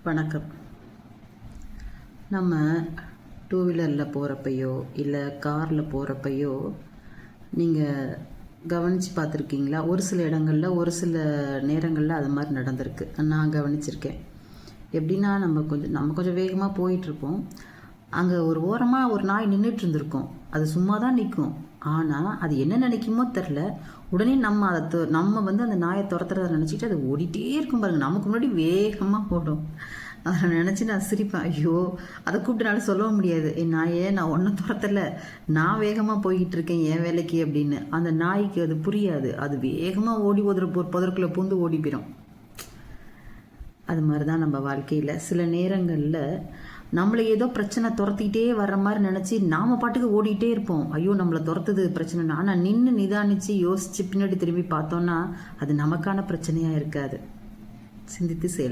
வணக்கம். நம்ம டூ வீலரில் போகிறப்பையோ இல்லை காரில் போகிறப்பையோ நீங்கள் கவனித்து பார்த்துருக்கீங்களா? ஒரு சில இடங்களில் ஒரு சில நேரங்களில் அது மாதிரி நடந்திருக்கு, நான் கவனிச்சிருக்கேன். எப்படின்னா நம்ம கொஞ்சம் வேகமாக போயிட்டுருப்போம். அங்கே ஒரு ஓரமாக ஒரு நாய் நின்றுட்டு இருந்திருக்கோம். அது சும்மா தான் நிற்கும். ஆனால் அது என்ன நினைக்குமோ தெரில, உடனே நம்ம அந்த நாயை துரத்துறத நினச்சிட்டு அது ஓடிட்டே இருக்கும் பாருங்க. நமக்கு முன்னாடி வேகமாக ஓடும். அதை நினச்சி நான் சிரிப்பேன். ஐயோ, அதை கூப்பிட்டுனால சொல்லவும் முடியாது, என் நாயே நான் ஒன்றும் துரத்தலை, நான் வேகமாக போய்கிட்டு இருக்கேன் என் வேலைக்கு அப்படின்னு. அந்த நாய்க்கு அது புரியாது. அது வேகமாக ஓடி புதருக்குள்ளே பூந்து ஓடி போயிடும். அது மாதிரி தான் நம்ம வாழ்க்கையில் சில நேரங்களில் நம்மளை ஏதோ பிரச்சனை துரத்திக்கிட்டே வர்ற மாதிரி நினச்சி நாம் பாட்டுக்கு ஓடிட்டே இருப்போம். ஐயோ, நம்மளை துரத்துது பிரச்சனை. ஆனால் நின்று நிதானித்து யோசித்து பின்னாடி திரும்பி பார்த்தோன்னா அது நமக்கான பிரச்சனையாக இருக்காது. சிந்தித்து செயல்